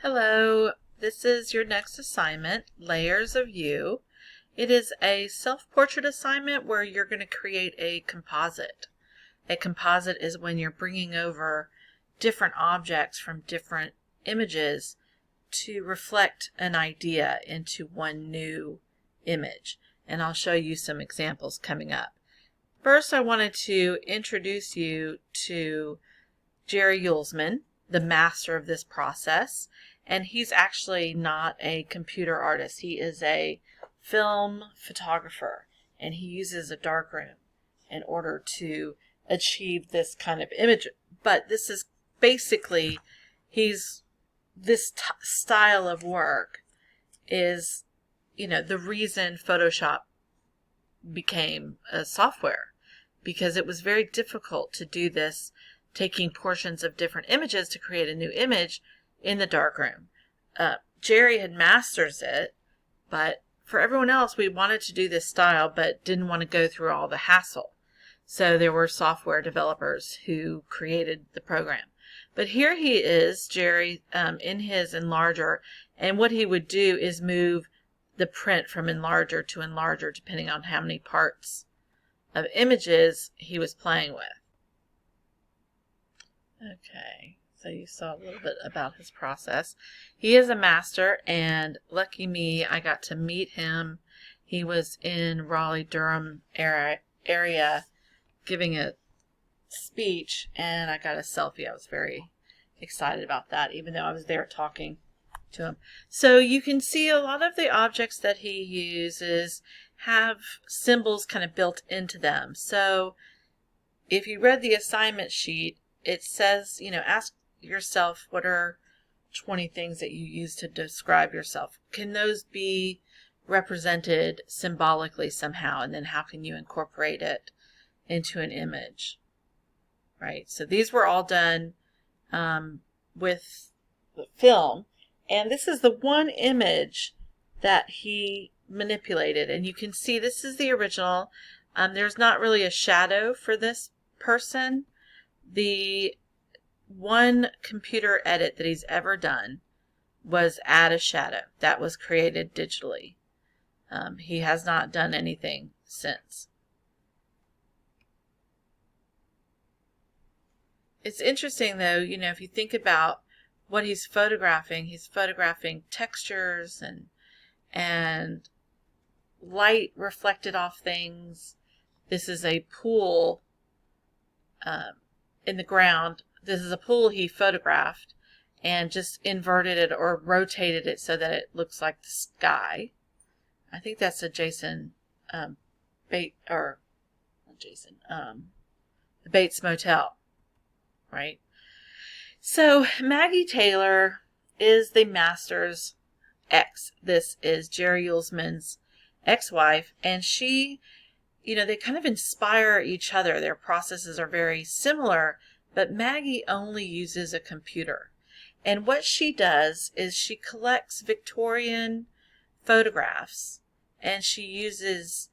Hello, this is your next assignment, Layers of You. It is a self-portrait assignment where you're going to create a composite. A composite is when you're bringing over different objects from different images to reflect an idea into one new image. And I'll show you some examples coming up. First, I wanted to introduce you to Jerry Uelsmann, the master of this process. And he's actually not a computer artist. He is a film photographer, and he uses a darkroom in order to achieve this kind of image. But this is basically, this style of work is, the reason Photoshop became a software, because it was very difficult to do this, taking portions of different images to create a new image in the darkroom. Jerry had masters it, but for everyone else, we wanted to do this style, but didn't want to go through all the hassle. So there were software developers who created the program. But here he is, Jerry, in his enlarger, and what he would do is move the print from enlarger to enlarger, depending on how many parts of images he was playing with. Okay. So you saw a little bit about his process. He is a master, and lucky me, I got to meet him. He was in Raleigh-Durham area giving a speech, and I got a selfie. I was very excited about that, even though I was there talking to him. So you can see a lot of the objects that he uses have symbols kind of built into them. So if you read the assignment sheet, it says, ask yourself, what are 20 things that you use to describe yourself? Can those be represented symbolically somehow? And then how can you incorporate it into an image? Right? So these were all done with the film. And this is the one image that he manipulated. And you can see this is the original. There's not really a shadow for this person. The one computer edit that he's ever done was add a shadow. That was created digitally. He has not done anything since. It's interesting though, if you think about what he's photographing textures and light reflected off things. This is a pool in the ground. This is a pool he photographed and just inverted it or rotated it so that it looks like the sky. I think that's a Jason the Bates Motel, right? So Maggie Taylor is the master's ex. This is Jerry Uelsmann's ex-wife, and she, they kind of inspire each other. Their processes are very similar, but Maggie only uses a computer. And what she does is she collects Victorian photographs, and she uses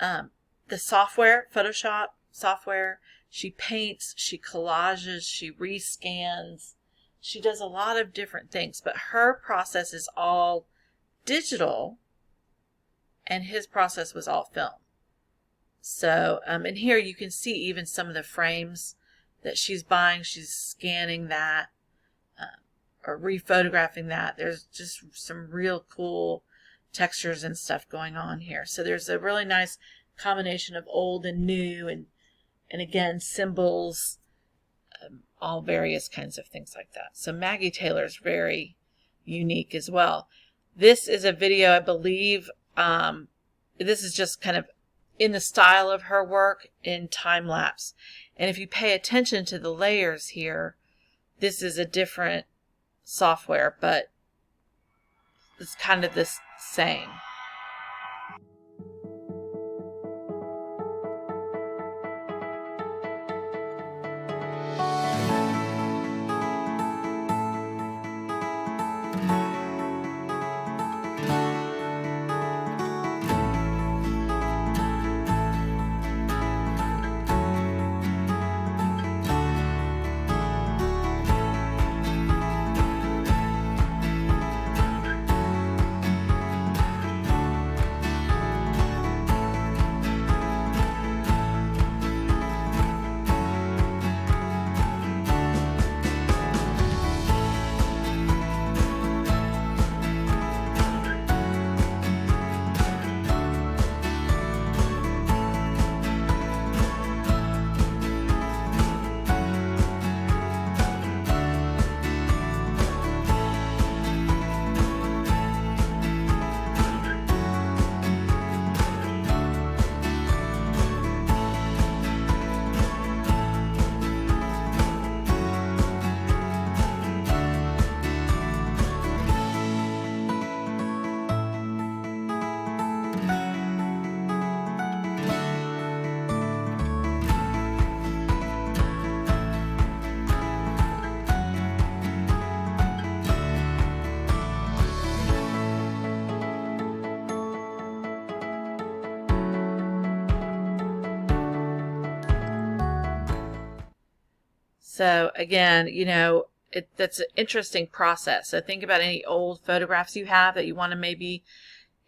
the software, Photoshop software. She paints, she collages, she rescans. She does a lot of different things, but her process is all digital, and his process was all film. So, and here you can see even some of the frames that she's buying. She's scanning that or rephotographing that. There's just some real cool textures and stuff going on here. So there's a really nice combination of old and new, and again, symbols, all various kinds of things like that. So Maggie Taylor is very unique as well. This is a video, I believe, this is just kind of in the style of her work in time lapse. And if you pay attention to the layers here, this is a different software, but it's kind of the same. So again, that's an interesting process. So think about any old photographs you have that you want to maybe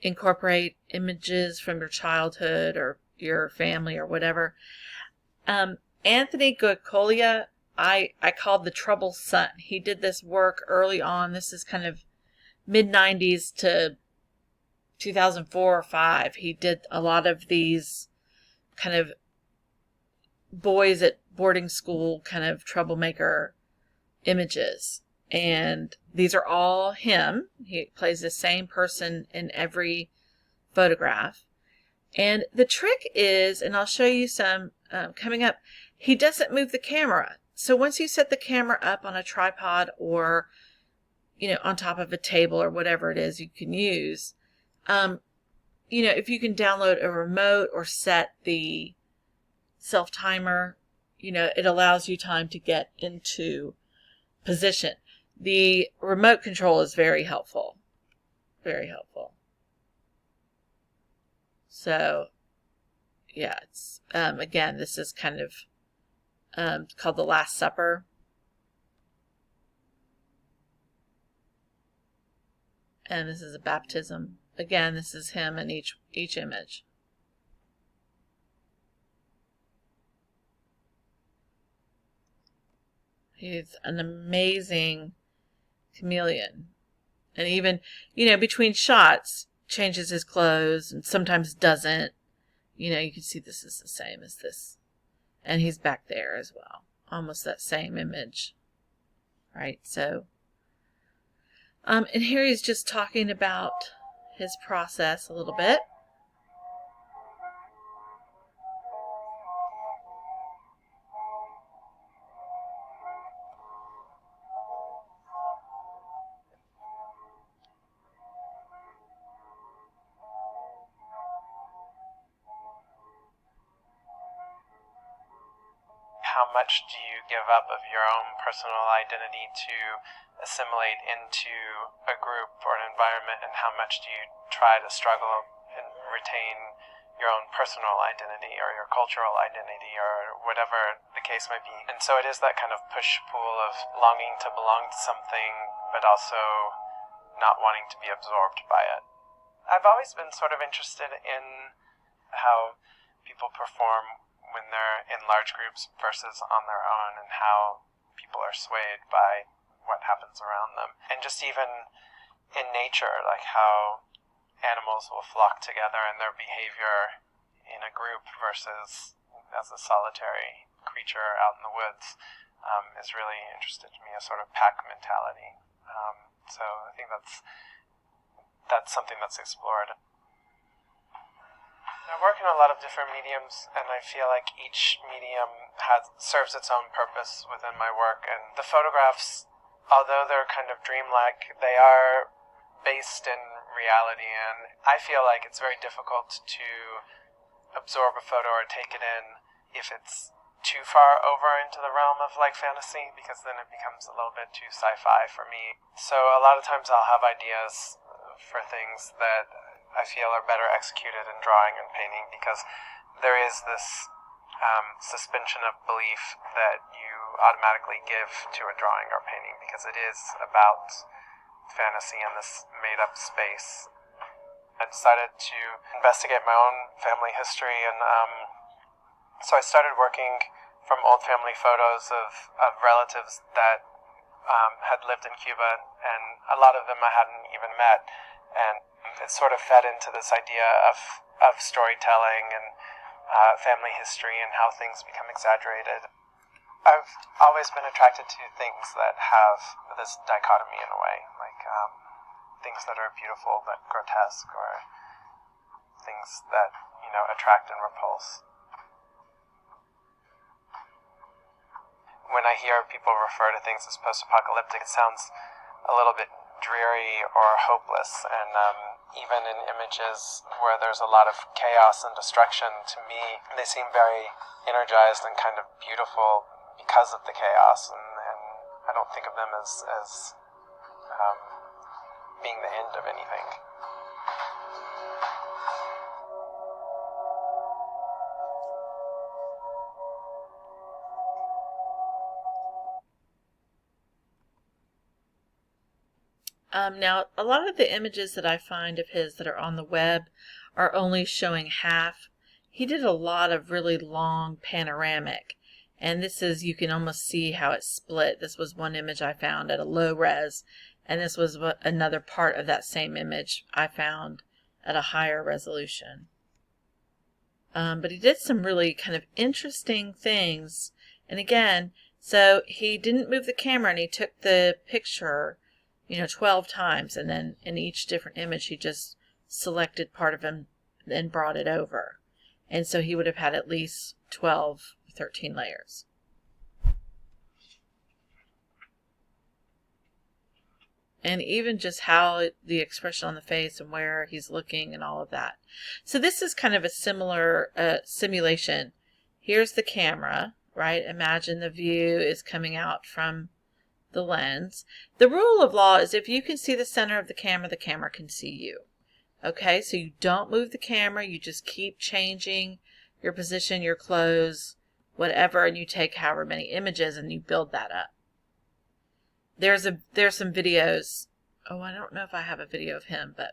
incorporate images from your childhood or your family or whatever. Anthony Goicolia, I called the Troubled Son. He did this work early on. This is kind of mid-90s to 2004 or 5. He did a lot of these kind of boys at boarding school kind of troublemaker images. And these are all him. He plays the same person in every photograph. And the trick is, and I'll show you some coming up, he doesn't move the camera. So once you set the camera up on a tripod or, on top of a table or whatever it is you can use, if you can download a remote or set the self-timer, it allows you time to get into position. The remote control is very helpful. Very helpful. So, yeah, it's, again, this is kind of called The Last Supper. And this is a baptism. Again, this is him in each image. He's an amazing chameleon. And even, between shots, changes his clothes and sometimes doesn't. You can see this is the same as this. And he's back there as well. Almost that same image. Right? So, and here he's just talking about his process a little bit. How much do you give up of your own personal identity to assimilate into a group or an environment, and how much do you try to struggle and retain your own personal identity or your cultural identity or whatever the case might be? And so it is that kind of push-pull of longing to belong to something, but also not wanting to be absorbed by it. I've always been sort of interested in how people perform when they're in large groups versus on their own, and how people are swayed by what happens around them. And just even in nature, like how animals will flock together and their behavior in a group versus as a solitary creature out in the woods is really interested to me, a sort of pack mentality. So I think that's something that's explored. I work in a lot of different mediums, and I feel like each medium serves its own purpose within my work. And the photographs, although they're kind of dreamlike, they are based in reality, and I feel like it's very difficult to absorb a photo or take it in if it's too far over into the realm of like fantasy, because then it becomes a little bit too sci-fi for me. So a lot of times I'll have ideas for things that I feel are better executed in drawing and painting, because there is this suspension of belief that you automatically give to a drawing or painting, because it is about fantasy in this made-up space. I decided to investigate my own family history, and so I started working from old family photos of relatives that had lived in Cuba, and a lot of them I hadn't even met, and it sort of fed into this idea of storytelling and family history and how things become exaggerated. I've always been attracted to things that have this dichotomy in a way, like things that are beautiful but grotesque, or things that, attract and repulse. When I hear people refer to things as post-apocalyptic, it sounds a little bit dreary or hopeless, and even in images where there's a lot of chaos and destruction, to me they seem very energized and kind of beautiful because of the chaos, and I don't think of them as being the end of anything. Now, a lot of the images that I find of his that are on the web are only showing half. He did a lot of really long panoramic, and this is, you can almost see how it's split. This was one image I found at a low res, and this was another part of that same image I found at a higher resolution. But he did some really kind of interesting things. And again, so he didn't move the camera, and he took the picture, 12 times, and then in each different image he just selected part of him and brought it over. And so he would have had at least 12, 13 layers. And even just how the expression on the face and where he's looking and all of that. So this is kind of a similar simulation. Here's the camera, right? Imagine the view is coming out from the lens. The rule of law is if you can see the center of the camera can see you. Okay, so you don't move the camera, you just keep changing your position, your clothes, whatever, and you take however many images and you build that up. There's some videos. Oh, I don't know if I have a video of him, but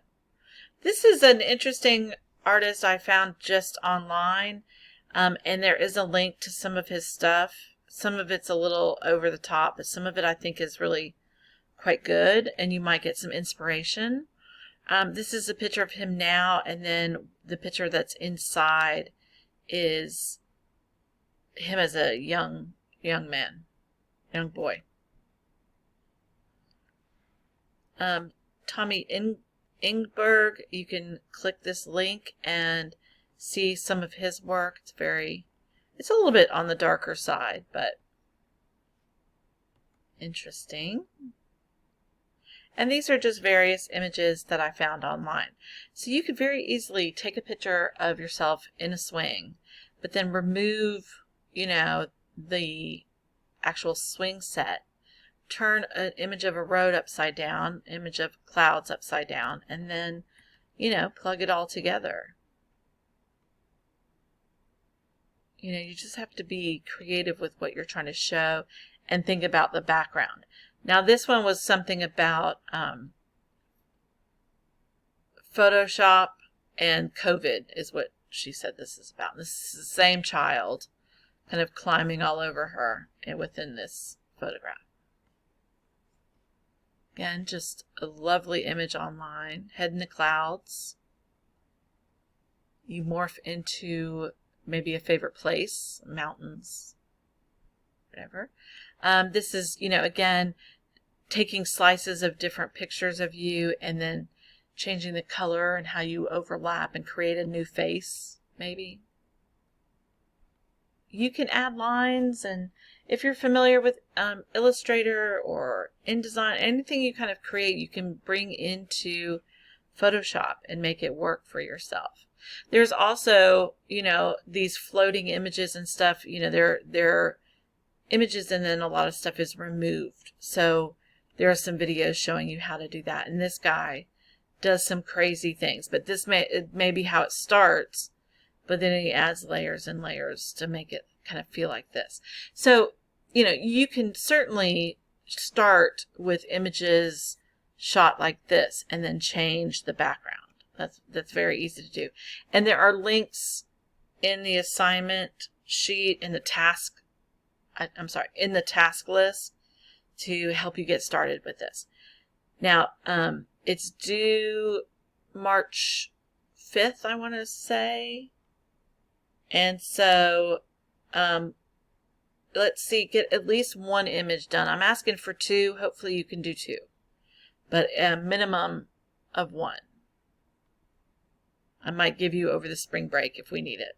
this is an interesting artist I found just online, and there is a link to some of his stuff. Some of it's a little over the top, but some of it I think is really quite good, and you might get some inspiration. This is a picture of him now, and then the picture that's inside is him as a young man, young boy. Tommy Ingberg, you can click this link and see some of his work. It's a little bit on the darker side, but interesting. And these are just various images that I found online. So you could very easily take a picture of yourself in a swing, but then remove, the actual swing set. Turn an image of a road upside down, image of clouds upside down, and then, plug it all together. You just have to be creative with what you're trying to show and think about the background. Now, this one was something about Photoshop and COVID is what she said this is about. This is the same child kind of climbing all over her within this photograph. Again, just a lovely image online. Head in the clouds. You morph into maybe a favorite place, mountains, whatever. This is, again, taking slices of different pictures of you and then changing the color and how you overlap and create a new face, maybe. You can add lines, and if you're familiar with Illustrator or InDesign, anything you kind of create, you can bring into Photoshop and make it work for yourself. There's also, these floating images and stuff, they're images and then a lot of stuff is removed. So there are some videos showing you how to do that. And this guy does some crazy things, but it may be how it starts, but then he adds layers and layers to make it kind of feel like this. So, you can certainly start with images shot like this and then change the background. That's very easy to do. And there are links in the assignment sheet, in the task list to help you get started with this. Now, it's due March 5th, I want to say. And so, let's see, get at least one image done. I'm asking for 2. Hopefully you can do 2. But a minimum of 1. I might give you over the spring break if we need it.